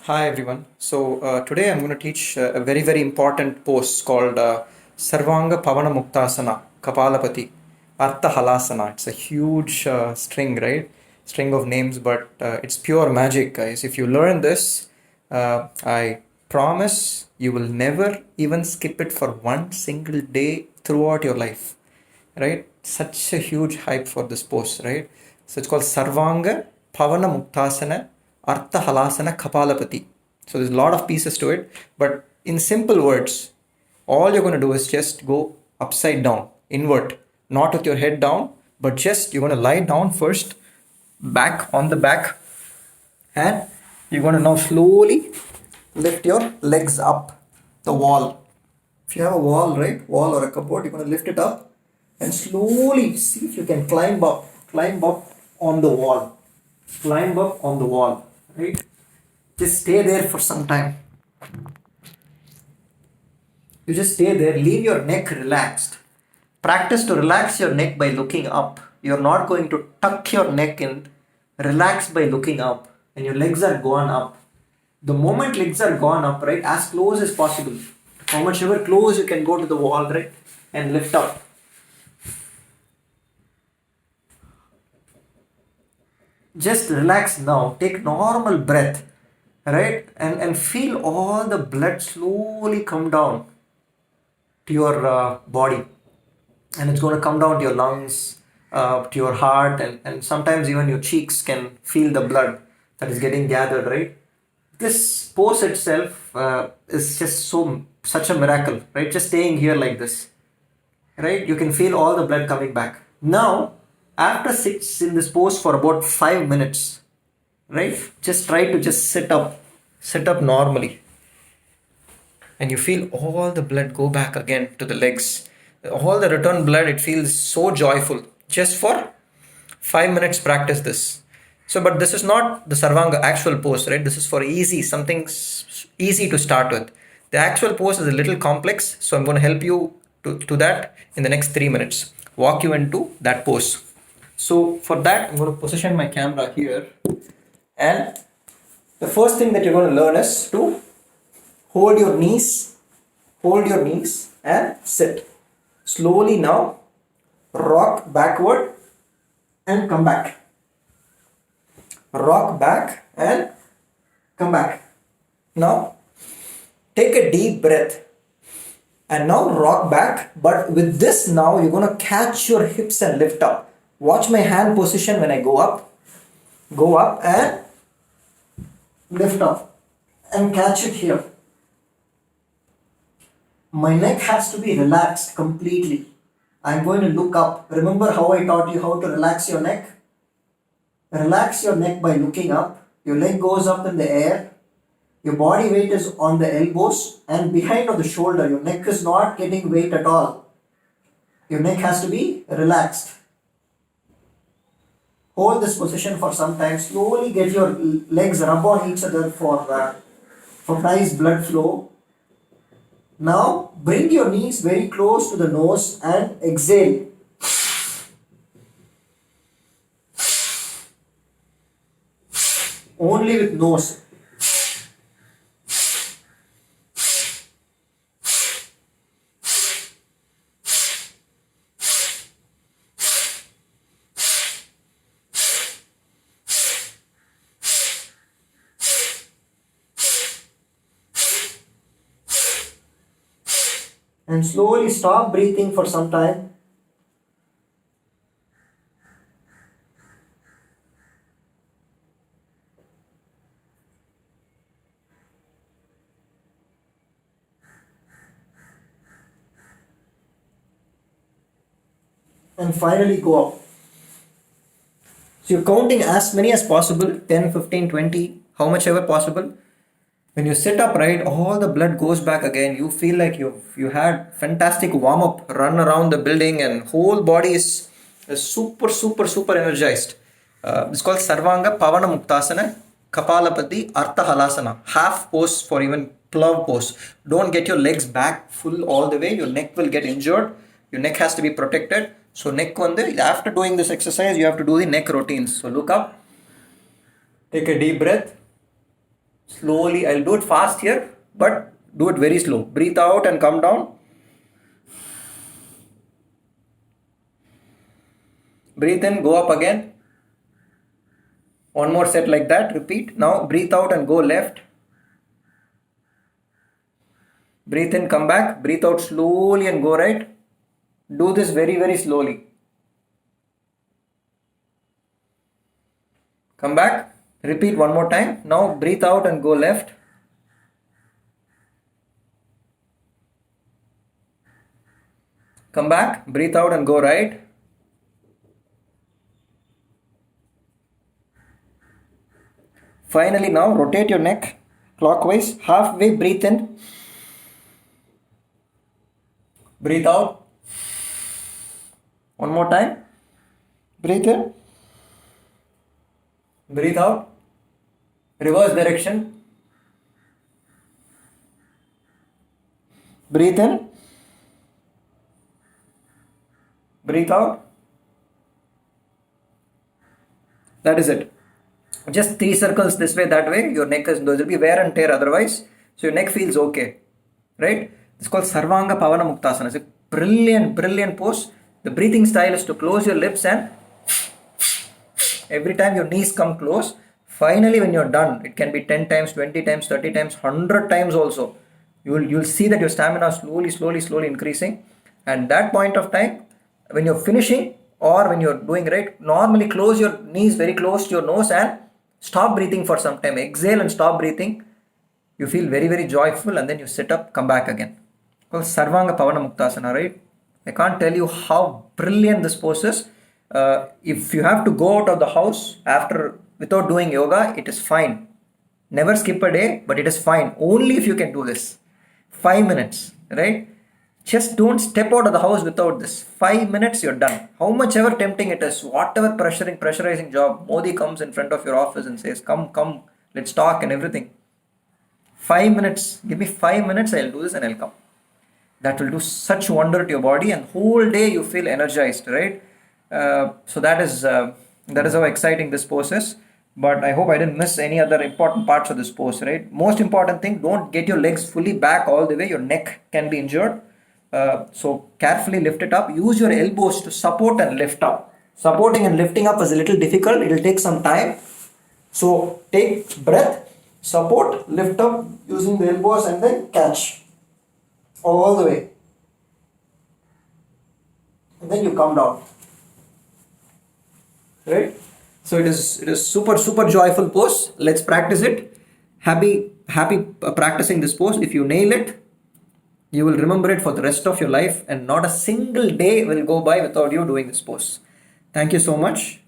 Hi everyone. Today I'm going to teach a very important pose called Sarvanga Pavana Muktasana Kapalapati Artha Halasana. It's a huge string, right? String of names, but it's pure magic, guys. If you learn this, I promise you will never even skip it for one single day throughout your life, right? Such a huge hype for this pose, right? So it's called Sarvanga Pavana Muktasana Artha Halasana Kapalapati. So there's a lot of pieces to it, but in simple words, all you're going to do is just go upside down, invert, not with your head down, but just you're going to lie down first, back on the back, and you're going to now slowly lift your legs up the wall. If you have a wall, right, wall or a cupboard, you're going to lift it up and slowly see if you can climb up on the wall, climb up on the wall, right? Just stay there for some time. You just stay there, leave your neck relaxed. Practice to relax your neck by looking up. You're not going to tuck your neck in. Relax by looking up, and your legs are gone up. The moment legs are gone up, right, as close as possible. How much ever close you can go to the wall, right, and lift up. Just relax now. Take normal breath, right, and feel all the blood slowly come down to your body, and it's going to come down to your lungs, to your heart, and sometimes even your cheeks can feel the blood that is getting gathered, right? This pose itself is just such a miracle, right? Just staying here like this, right? You can feel all the blood coming back. Now, after sits in this pose for about 5 minutes, right? Just try to just sit up normally, and you feel all the blood go back again to the legs. All the return blood, it feels so joyful. Just for 5 minutes, practice this. So, but this is not the Sarvanga actual pose, right? This is for easy, something easy to start with. The actual pose is a little complex, so I'm going to help you to that in the next 3 minutes. Walk you into that pose. So, for that, I'm going to position my camera here, and the first thing that you're going to learn is to hold your knees, and sit. Slowly now, rock backward and come back. Rock back and come back. Now, take a deep breath and now rock back. But with this, now you're going to catch your hips and lift up. Watch my hand position when I go up. Go up and lift up and catch it here. My neck has to be relaxed completely. I'm going to look up. Remember how I taught you how to relax your neck? Relax your neck by looking up. Your leg goes up in the air. Your body weight is on the elbows and behind on the shoulder. Your neck is not getting weight at all. Your neck has to be relaxed. Hold this position for some time. Slowly get your legs rub on each other for nice blood flow. Now bring your knees very close to the nose and exhale. Only with nose. And slowly stop breathing for some time. And finally go up. So you're counting as many as possible, 10, 15, 20, how much ever possible. When you sit up, right, all the blood goes back again. You feel like you had fantastic warm up, run around the building, and whole body is super energized. It's called Sarvanga Pavana Muktasana Kapalapati Artha Halasana. Half pose for even plow pose. Don't get your legs back full all the way. Your neck will get injured. Your neck has to be protected. So neck after doing this exercise, you have to do the neck routines. So look up, take a deep breath, Slowly, I'll do it fast here, but do it very slow. Breathe out and come down. Breathe in, go up again. One more set like that, repeat. Now breathe out and go left. Breathe in, come back. Breathe out slowly and go right. Do this very, very slowly. Come back. Repeat one more time. Now breathe out and go left. Come back. Breathe out and go right. Finally, now rotate your neck clockwise. Halfway, breathe in. Breathe out. One more time. Breathe in. Breathe out. Reverse direction. Breathe in. Breathe out. That is it. Just 3 circles this way, that way. Your neck is, there will be wear and tear otherwise. So your neck feels okay. Right? It's called Sarvanga Pavana Muktasana. It's a brilliant, brilliant pose. The breathing style is to close your lips and every time your knees come close. Finally, when you're done, it can be 10 times, 20 times, 30 times, 100 times also. You'll see that your stamina is slowly increasing. And that point of time, when you're finishing or when you're doing right, normally close your knees very close to your nose and stop breathing for some time. Exhale and stop breathing. You feel very, very joyful and then you sit up, come back again. Called Sarvanga Pavana Muktasana, right? I can't tell you how brilliant this pose is. If you have to go out of the house without doing yoga, it is fine. Never skip a day, but it is fine. Only if you can do this. 5 minutes, right? Just don't step out of the house without this. 5 minutes, you're done. How much ever tempting it is, whatever pressurizing job, Modi comes in front of your office and says, come, let's talk and everything. 5 minutes, give me 5 minutes, I'll do this and I'll come. That will do such wonder to your body and whole day you feel energized, right? So that is how exciting this pose is. But I hope I didn't miss any other important parts of this pose, right? Most important thing, don't get your legs fully back all the way. Your neck can be injured. So carefully lift it up. Use your elbows to support and lift up. Supporting and lifting up is a little difficult. It will take some time. So take breath, support, lift up using the elbows and then catch all the way. And then you come down. Right? So it is super joyful pose. Let's practice it. Happy practicing this pose. If you nail it, you will remember it for the rest of your life and not a single day will go by without you doing this pose. Thank you so much.